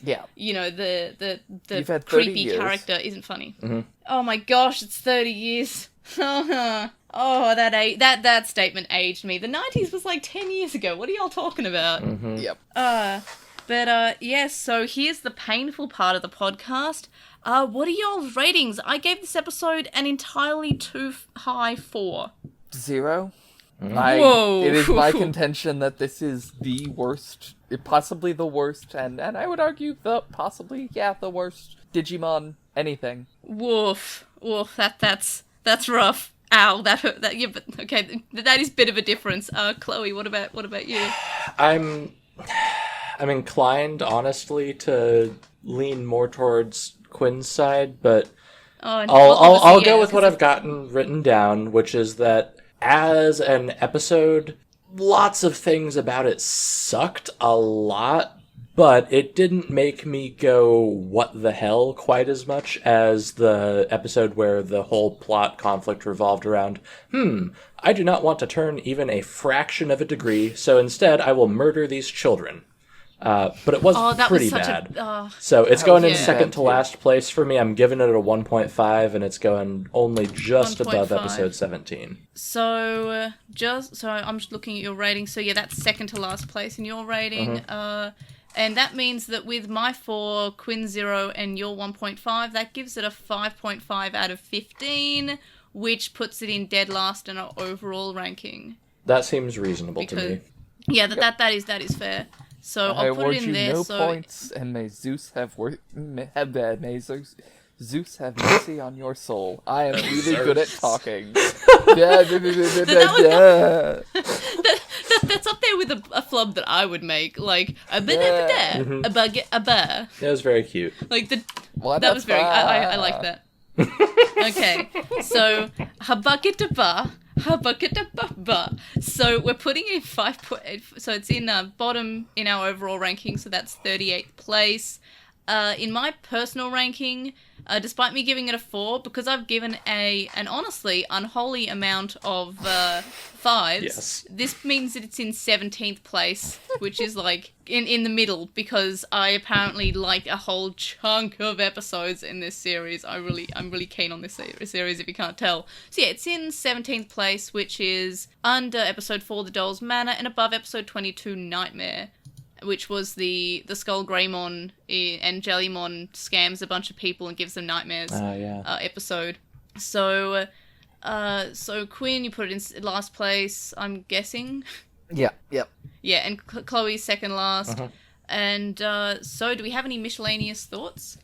creepy character isn't funny. Mm-hmm. Oh my gosh, it's 30 years. Oh, that statement aged me. The 90s was like 10 years ago. What are y'all talking about? Mm-hmm. Yep. So here's the painful part of the podcast. What are y'all's ratings? I gave this episode an entirely too high 4. 0. Whoa. It is my contention that this is the worst, possibly the worst, and I would argue the worst Digimon anything. Woof. That's rough. Ow, that hurt. That, yeah, but okay, that is a bit of a difference. Chloe, what about you? I'm inclined, honestly, to lean more towards Quinn's side, but I'll go with what I've gotten written down, which is that as an episode, lots of things about it sucked a lot, but it didn't make me go, what the hell, quite as much as the episode where the whole plot conflict revolved around, I do not want to turn even a fraction of a degree, so instead I will murder these children. But it was pretty bad. So it's going in second to last place for me. I'm giving it a 1.5, and it's going only just above episode 17. So I'm just looking at your rating. So yeah, that's second to last place in your rating. Mm-hmm. And that means that with my 4, Quinn 0, and your 1.5, that gives it a 5.5 out of 15, which puts it in dead last in our overall ranking. That seems reasonable to me. Yeah, that is fair. So I'll put it in there. No points, and may Zeus have Zeus have mercy on your soul. I am really good at talking. That's up there with a flub that I would make, like a ba-da-ba-da, a bug, a ba. That was very cute. Like that was very. I like that. Okay, so habakita-ba. So we're putting in 5.8. So it's in bottom in our overall ranking. So that's 38th place. In my personal ranking, despite me giving it a 4, because I've given an honestly unholy amount of 5s. Yes. This means that it's in 17th place, which is like in the middle, because I apparently like a whole chunk of episodes in this series. I'm really keen on this series, if you can't tell. So yeah, it's in 17th place, which is under episode 4, The Doll's Manor, and above episode 22, Nightmare, which was the Skull Greymon and Jellymon scams a bunch of people and gives them nightmares episode. So Quinn, you put it in last place, I'm guessing. Yeah, yep. Yeah, and Chloe's second last. And so do we have any miscellaneous thoughts?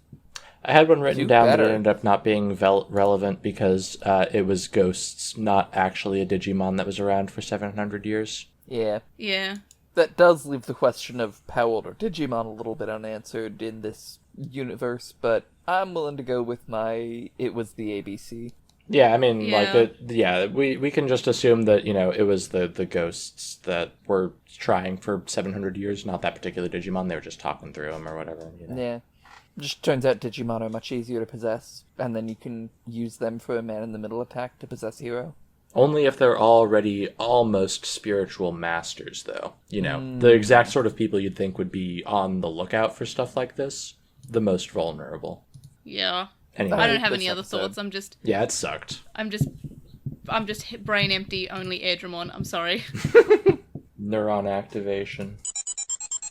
I had one written down that ended up not being relevant because it was ghosts, not actually a Digimon that was around for 700 years. Yeah. Yeah. That does leave the question of how old are Digimon a little bit unanswered in this universe, but I'm willing to go with it was the ABC. Yeah, I mean, we can just assume that, it was the ghosts that were trying for 700 years, not that particular Digimon, they were just talking through them or whatever. Yeah. Just turns out Digimon are much easier to possess, and then you can use them for a man-in-the-middle attack to possess Hiro. Only if they're already almost spiritual masters, though. The exact sort of people you'd think would be on the lookout for stuff like this, the most vulnerable. Yeah. Anyway, I don't have any this other episode. thoughts. yeah, it sucked. I'm just brain empty. Only Airdramon. I'm sorry. Neuron activation.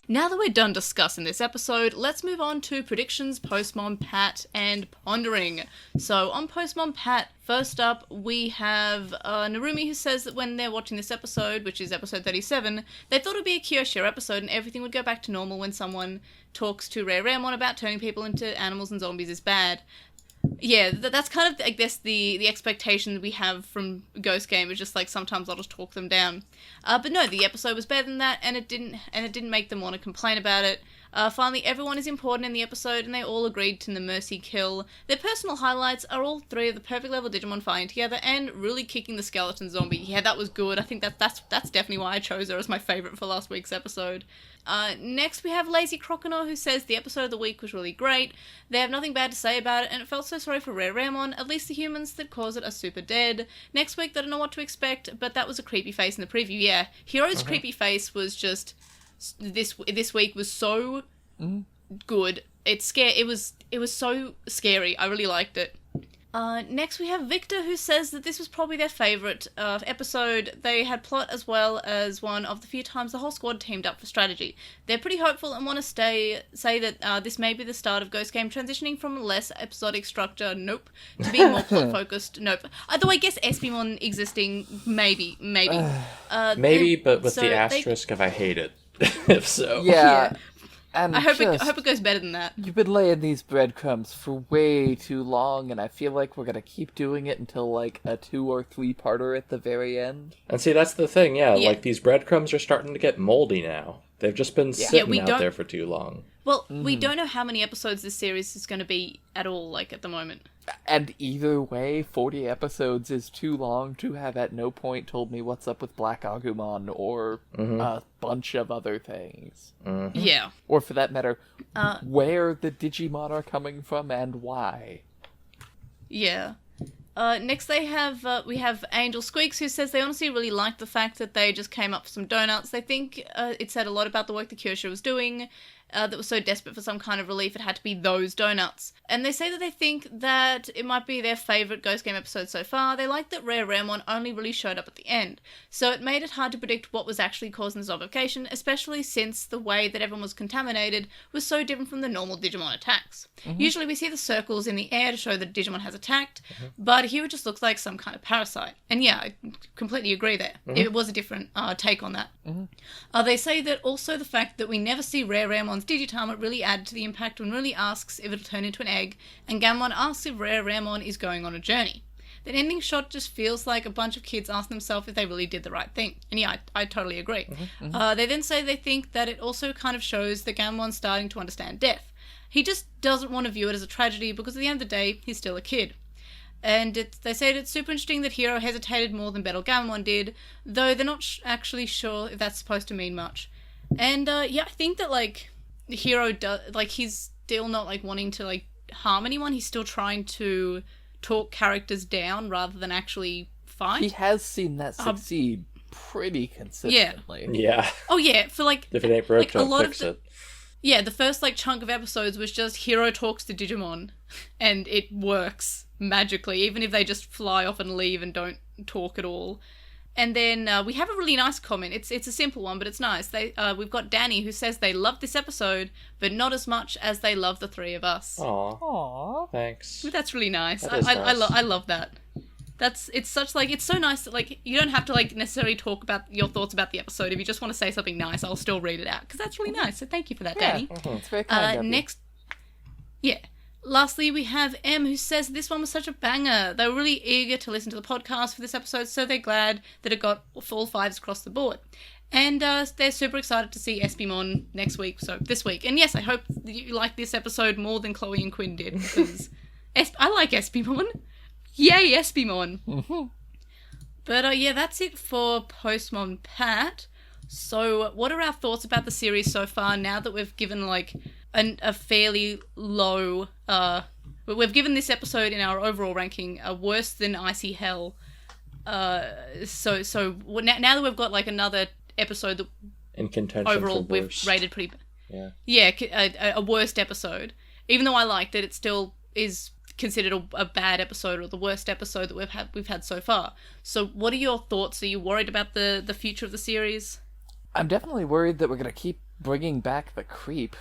Now that we're done discussing this episode, let's move on to predictions, Postmon, Pat, and Pondering. So, on Postmon, Pat, first up, we have Narumi, who says that when they're watching this episode, which is episode 37, they thought it would be a Kyoshiro episode and everything would go back to normal when someone talks to Ramon about turning people into animals and zombies is bad. Yeah, that's kind of, I guess, the expectation we have from Ghost Game is just like sometimes I'll just talk them down. But no, the episode was better than that, and it didn't make them want to complain about it. Finally, everyone is important in the episode, and they all agreed to the Mercy kill. Their personal highlights are all three of the perfect level Digimon fighting together and really kicking the skeleton zombie. Yeah, that was good. I think that's definitely why I chose her as my favourite for last week's episode. Next we have Lazy Croconaw, who says the episode of the week was really great. They have nothing bad to say about it, and it felt so sorry for Ramon. At least the humans that caused it are super dead. Next week, they don't know what to expect, but that was a creepy face in the preview. Yeah, Hiro's creepy face was just this week was so good. It was so scary. I really liked it. Next we have Victor, who says that this was probably their favourite episode. They had plot as well as one of the few times the whole squad teamed up for strategy. They're pretty hopeful and want to say that this may be the start of Ghost Game transitioning from a less episodic structure, nope, to being more plot-focused, nope. Although I guess Espimon existing, maybe. Maybe, but with the asterisk of I hate it. If so. Yeah. And I hope it goes better than that. You've been laying these breadcrumbs for way too long, and I feel like we're gonna keep doing it until, like, a 2 or 3-parter at the very end. And see, that's the thing, like, these breadcrumbs are starting to get moldy now. They've just been sitting out there for too long. Well, we don't know how many episodes this series is going to be at all, like, at the moment. And either way, 40 episodes is too long to have at no point told me what's up with Black Agumon or a bunch of other things. Yeah. Or for that matter, where the Digimon are coming from and why. Yeah. Next we have Angel Squeaks, who says they honestly really liked the fact that they just came up with some donuts. They think it said a lot about the work that Kyosho was doing, that was so desperate for some kind of relief it had to be those donuts. And they say that they think that it might be their favourite Ghost Game episode so far. They like that Ramon only really showed up at the end, so it made it hard to predict what was actually causing the zombification, especially since the way that everyone was contaminated was so different from the normal Digimon attacks. Usually we see the circles in the air to show that Digimon has attacked, but here it just looks like some kind of parasite. And yeah, I completely agree there. It was a different take on that. They say that also the fact that we never see Ramon's Digitama really added to the impact when really asks if it'll turn into an egg, and Gammon asks if Ramon is going on a journey. The ending shot just feels like a bunch of kids asking themselves if they really did the right thing. And yeah, I totally agree. They then say they think that it also kind of shows that Gammon's starting to understand death. He just doesn't want to view it as a tragedy because at the end of the day, he's still a kid. And they said it's super interesting that Hiro hesitated more than Battle Gammon did, though they're not actually sure if that's supposed to mean much. And yeah, I think that like Hiro does, like, he's still not like wanting to like harm anyone. He's still trying to talk characters down rather than actually fight. He has seen that succeed pretty consistently. Yeah. Oh yeah, for like if it ain't broke, like, don't fix it. Yeah, the first like chunk of episodes was just Hiro talks to Digimon, and it works magically, even if they just fly off and leave and don't talk at all. And then we have a really nice comment. It's a simple one, but it's nice. We've got Danny, who says they love this episode, but not as much as they love the three of us. Aww. Thanks. That's really nice. That is nice. I love that. It's so nice that like you don't have to like necessarily talk about your thoughts about the episode. If you just want to say something nice, I'll still read it out because that's really nice. So thank you for that, Danny. It's very kind of you. Next, yeah. Lastly, we have M, who says this one was such a banger. They were really eager to listen to the podcast for this episode, so they're glad that it got full 5s across the board. And they're super excited to see Espimon next week, so this week. And yes, I hope you like this episode more than Chloe and Quinn did, because I like Espimon. Yay, Espimon! But yeah, that's it for Postmon Pat. So what are our thoughts about the series so far now that we've given like a fairly low we've given this episode in our overall ranking worse than Icy Hell, so now that we've got like another episode that in contention overall for worse. we've rated pretty a worst episode, even though I liked it, it still is considered a bad episode or the worst episode that we've had so far. So what are your thoughts? Are you worried about the future of the series? I'm definitely worried that we're going to keep bringing back the creep.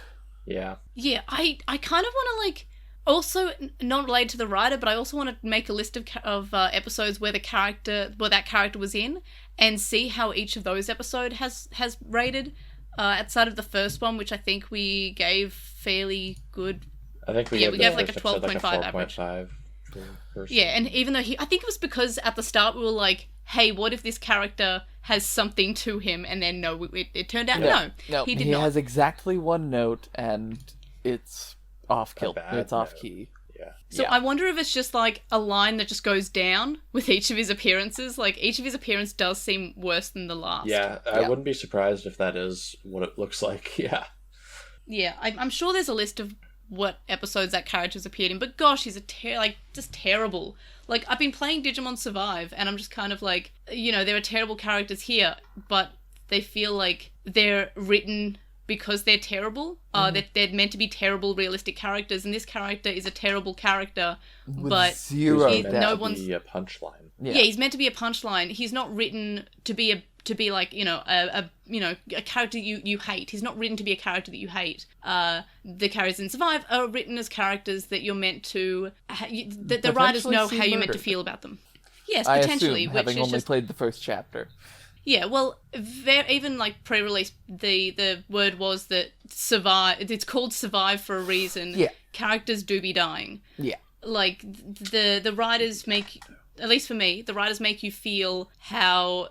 Yeah. Yeah, I kind of want to, like, also, not related to the writer, but I also want to make a list of episodes where that character was in, and see how each of those episodes has rated. Outside of the first one, which I think we gave fairly good. I think we gave like a 12.5 average. Yeah, and even though I think it was because at the start we were like, hey, what if this character has something to him? And then no, it turned out no, he did not. He has exactly one note, and it's off kilter. It's off key. Yeah. So I wonder if it's just like a line that just goes down with each of his appearances. Like, each of his appearances does seem worse than the last. Yeah, I wouldn't be surprised if that is what it looks like. Yeah. Yeah, I'm sure there's a list of what episodes that character's appeared in, but gosh, he's just terrible. Like, I've been playing Digimon Survive, and I'm just kind of like, there are terrible characters here, but they feel like they're written because they're terrible. They're meant to be terrible, realistic characters, and this character is a terrible character, but no one's a punchline. Yeah, he's meant to be a punchline. He's not written to be like a character you hate. He's not written to be a character that you hate. The characters in Survive are written as characters that you're meant to. The writers know how you're meant to feel about them. Yes, potentially. I assume, having only played the first chapter. Yeah, well, even like pre-release, the word was that Survive. It's called Survive for a reason. Yeah, characters do be dying. Yeah, like the writers make. At least for me, the writers make you feel how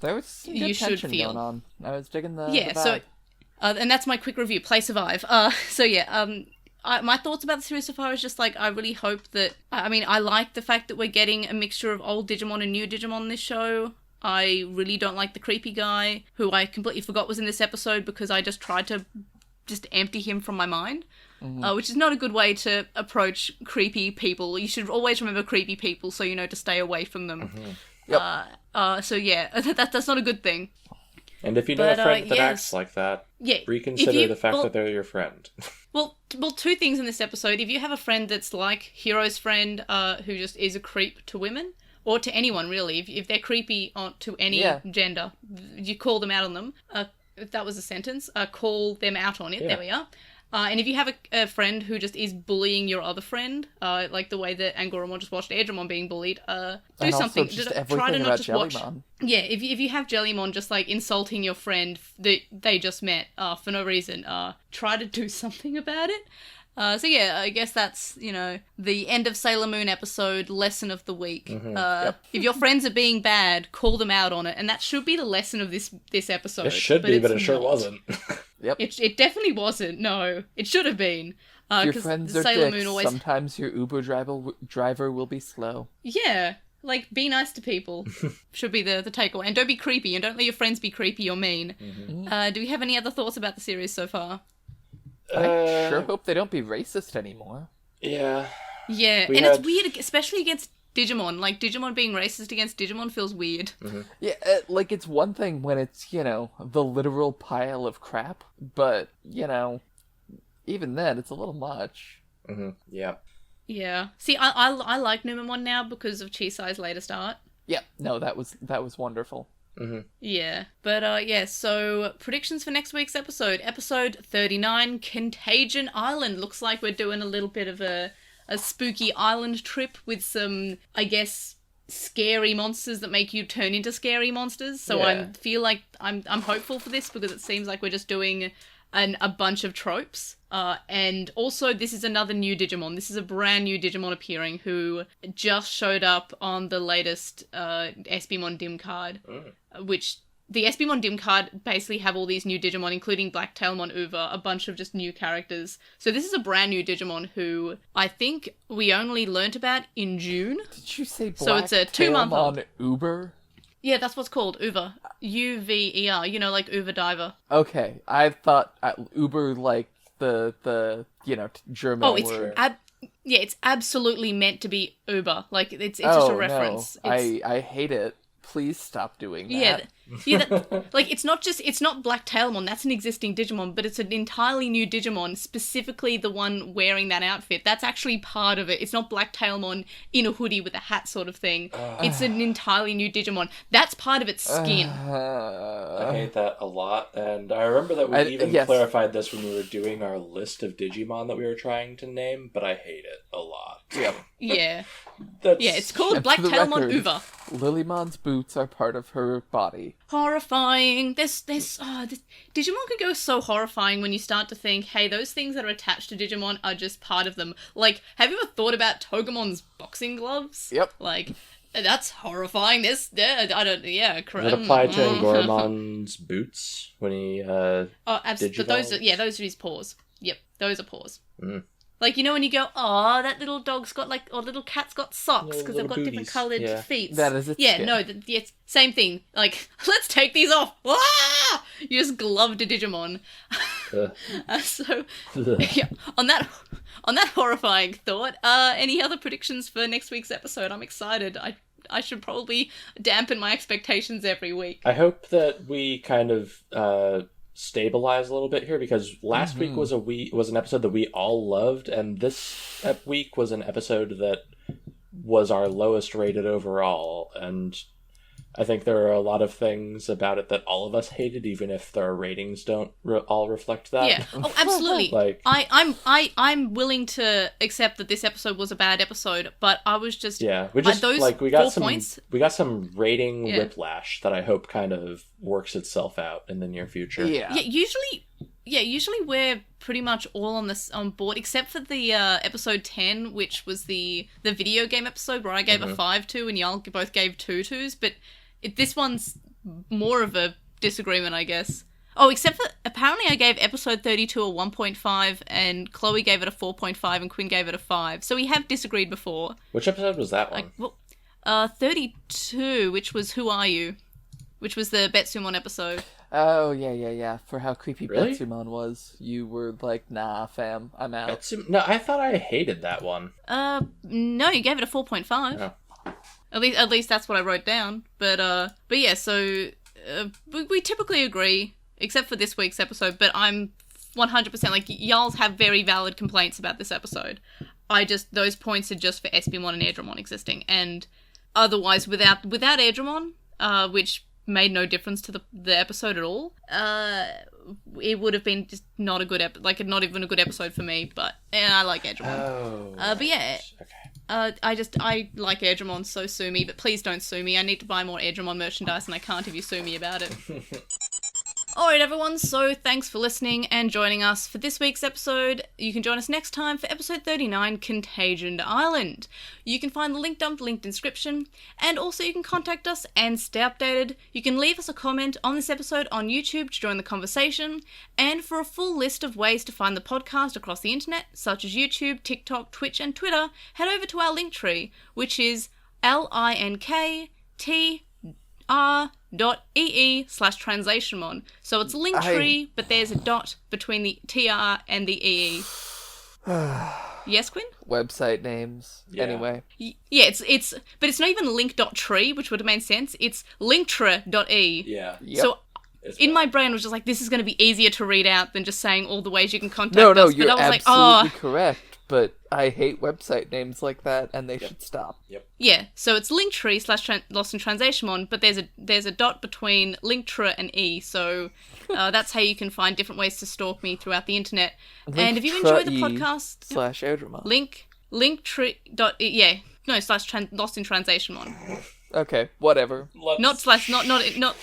there was some good tension going on. I was digging the vibe. So, and that's my quick review. Play Survive. My thoughts about the series so far is just like, I really hope that. I like the fact that we're getting a mixture of old Digimon and new Digimon in this show. I really don't like the creepy guy, who I completely forgot was in this episode because I just tried to empty him from my mind. Which is not a good way to approach creepy people. You should always remember creepy people so you know to stay away from them. Yep. That's not a good thing. And if you know a friend that acts like that, reconsider the fact that they're your friend. well, two things in this episode. If you have a friend that's like Hiro's friend, who just is a creep to women, or to anyone really, if they're creepy to any gender, you call them out on them. If that was a sentence, call them out on it. Yeah. There we are. And if you have a friend who just is bullying your other friend, like the way that Angoramon just watched Airdramon being bullied, do something. Try to not just watch. Yeah, if you have Jellymon just like insulting your friend that they just met for no reason, try to do something about it. I guess that's, the end of Sailor Moon episode lesson of the week. If your friends are being bad, call them out on it. And that should be the lesson of this episode. It should be, but it sure wasn't. Yep. It definitely wasn't. No, it should have been. Your friends are Sailor dicks. Moon sometimes your Uber driver will be slow. Yeah. Like, be nice to people. Should be the takeaway. And don't be creepy. And don't let your friends be creepy or mean. Do we have any other thoughts about the series so far? I sure hope they don't be racist anymore. Yeah. Yeah, it's weird, especially against Digimon. Like, Digimon being racist against Digimon feels weird. Yeah, it's one thing when it's, the literal pile of crap, but, even then, it's a little much. Yeah. Yeah. See, I like Numamon now because of Chisai's latest art. Yeah, no, that was wonderful. Yeah, but so predictions for next week's episode 39, Contagion Island. Looks like we're doing a little bit of a spooky island trip with some, I guess, scary monsters that make you turn into scary monsters. So I feel like I'm hopeful for this because it seems like we're just doing a bunch of tropes. And also, this is another new Digimon. This is a brand new Digimon appearing who just showed up on the latest Espimon dim card, which the Espimon dim card basically have all these new Digimon, including Blacktailmon Uva, a bunch of just new characters. So this is a brand new Digimon who I think we only learnt about in June. Did you say Blacktailmon so it's a 2-month-old Uber? Yeah, that's what's called, Uva. Uver, like Uva Diver. Okay, I thought Uber like the German word. It's absolutely meant to be Uber. Like, it's just a reference. No. I hate it please stop doing that. Like, it's not Black Tailmon, that's an existing Digimon, but it's an entirely new Digimon, specifically the one wearing that outfit. That's actually part of it. It's not Black Tailmon in a hoodie with a hat sort of thing. It's an entirely new Digimon. That's part of its skin. I hate that a lot, and I remember that we clarified this when we were doing our list of Digimon that we were trying to name, but I hate it a lot. Yep. Yeah. It's called Black Tailmon Uva. Lilymon's boots are part of her body. Horrifying. Digimon can go so horrifying when you start to think, hey, those things that are attached to Digimon are just part of them. Like, have you ever thought about Togemon's boxing gloves? Yep. Like, that's horrifying. Does it apply to Angoromon's boots when he absolutely. But those are his paws. Yep, those are paws. Like, you know when you go, oh, that little dog's got, like, or little cat's got socks because they've got different coloured feet. That is its skin. Same thing. Like, let's take these off. Ah! You just gloved a Digimon. On that horrifying thought, any other predictions for next week's episode? I'm excited. I should probably dampen my expectations every week. I hope that we kind of stabilize a little bit here, because last week was an episode that we all loved, and this week was an episode that was our lowest rated overall, and I think there are a lot of things about it that all of us hated, even if their ratings don't all reflect that. Yeah. Oh, absolutely. Like, I'm willing to accept that this episode was a bad episode, but I was just we got some rating whiplash that I hope kind of works itself out in the near future. Yeah. Usually we're pretty much all on board, except for the episode 10, which was the video game episode where I gave a 5 to and y'all both gave 2 2s, but this one's more of a disagreement, I guess. Oh, except for apparently I gave episode 32 a 1.5 and Chloe gave it a 4.5 and Quinn gave it a 5. So we have disagreed before. Which episode was that one? 32, which was Who Are You? Which was the Betsumon episode. Oh, yeah. For how creepy Betsumon was. You were like, nah, fam, I'm out. No, I thought I hated that one. No, you gave it a 4.5. Oh. At least that's what I wrote down. But yeah, so we typically agree, except for this week's episode, but I'm 100% like, y'all have very valid complaints about this episode. Those points are just for Espimon and Airdramon existing, and otherwise, without Airdramon, which made no difference to the episode at all, it would have been just not a good not even a good episode for me, but I like Airdramon. But yeah. Okay. I like Airdramon, so sue me, but please don't sue me. I need to buy more Airdramon merchandise and I can't if you sue me about it. Alright everyone, so thanks for listening and joining us for this week's episode. You can join us next time for episode 39, Contagion Island. You can find the link dumped linked in description, and also you can contact us and stay updated. You can leave us a comment on this episode on YouTube to join the conversation, and for a full list of ways to find the podcast across the internet, such as YouTube, TikTok, Twitch and Twitter, head over to our link tree, which is linktr.ee/translationmon. So it's Linktree, but there's a dot between the TR and the EE. Yes, Quinn? Website names. Yeah. Anyway. Yeah, but it's not even link.tree, which would have made sense. It's linktre.e. Yeah. Yep. So in my brain was just like, this is going to be easier to read out than just saying all the ways you can contact us. No, you're but I was absolutely correct. But I hate website names like that, and they should stop. Yep. Yeah, so it's Linktree/LostinTranslationmon, but there's a dot between Linktre and E, so that's how you can find different ways to stalk me throughout the internet. And if you enjoy the podcast... /Airdramon. Linktree.e, /LostinTranslationmon. Okay, whatever. Not.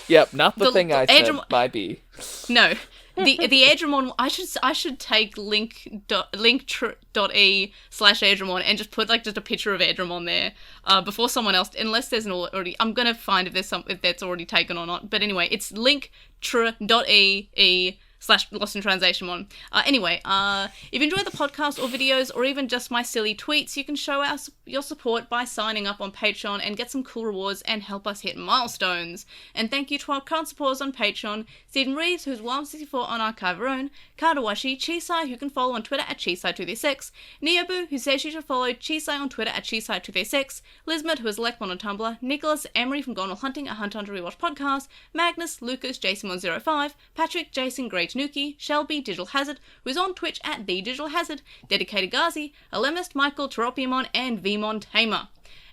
Yep, not the thing I said. By B. No. The Airdramon, I should take link.e/Airdramon and just put just a picture of Airdramon there before someone else, unless there's an already. I'm gonna find if that's already taken or not. But anyway, it's link.e/Airdramon. /LostinTranslationmon. Anyway, if you enjoy the podcast or videos or even just my silly tweets, you can show us your support by signing up on Patreon and get some cool rewards and help us hit milestones. And thank you to our current supporters on Patreon: Stephen Reeves, who's William64 on Archive Our Own, Kadawashi, Chisai, who can follow on Twitter at Chisai236, Neobu, who says you should follow Chisai on Twitter at Chisai236, Lismet, who is Lekmon on Tumblr, Nicholas, Emery from Gone All Hunting, a Hunt Hunter Rewatch podcast, Magnus, Lucas, Jason105, Patrick, Jason, Grey Tanuki, Shelby, Digital Hazard, who is on Twitch at The Digital Hazard, Dedicated Gazi, Alemist, Michael, Teropiamon, and Vmon Tamer.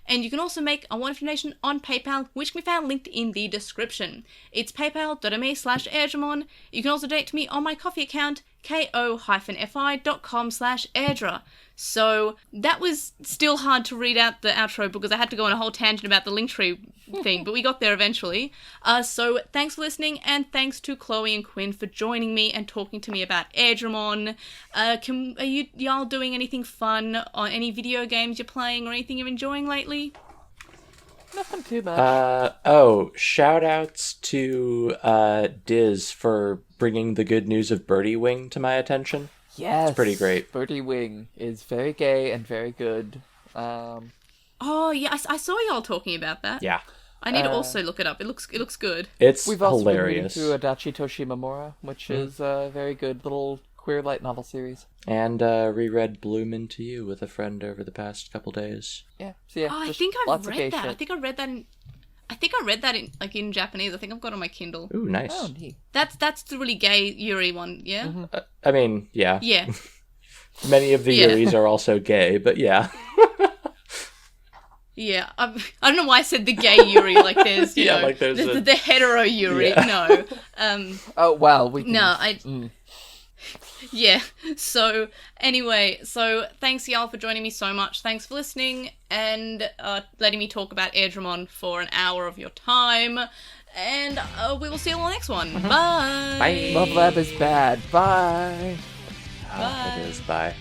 And you can also make a one-off donation on PayPal, which can be found linked in the description. It's paypal.me/Airdramon. You can also donate to me on my coffee account, ko-fi.com/Airdra. So that was still hard to read out the outro because I had to go on a whole tangent about the Linktree thing, but we got there eventually. So thanks for listening, and thanks to Chloe and Quinn for joining me and talking to me about Airdramon. Are y'all doing anything fun on any video games you're playing or anything you're enjoying lately? Nothing too much. Shout outs to Diz for bringing the good news of Birdie Wing to my attention. Yes. It's pretty great. Birdie Wing is very gay and very good. Oh, yeah, I saw y'all talking about that. Yeah. I need to also look it up. It looks good. It's We've also hilarious. been reading through Adachi Toshimamura, which is a very good little queer light novel series. And reread Bloom Into You with a friend over the past couple days. Yeah. So yeah, I just think I've lots of gay read that. shit. I think I read that in Japanese. I think I've got it on my Kindle. Ooh, nice. Oh, neat. That's the really gay Yuri one, yeah? Mm-hmm. I mean, yeah. Yeah. Many of the Yuris are also gay, but yeah. Yeah. I don't know why I said the gay Yuri, like there's, you know, like there's the hetero Yuri. Yeah. No. Oh, well, we can... No, Yeah. So, anyway, thanks y'all for joining me so much. Thanks for listening and letting me talk about Airdramon for an hour of your time. And we will see you all next one. Bye. Bye. Love Lab is bad. Bye. Bye. It is. Bye.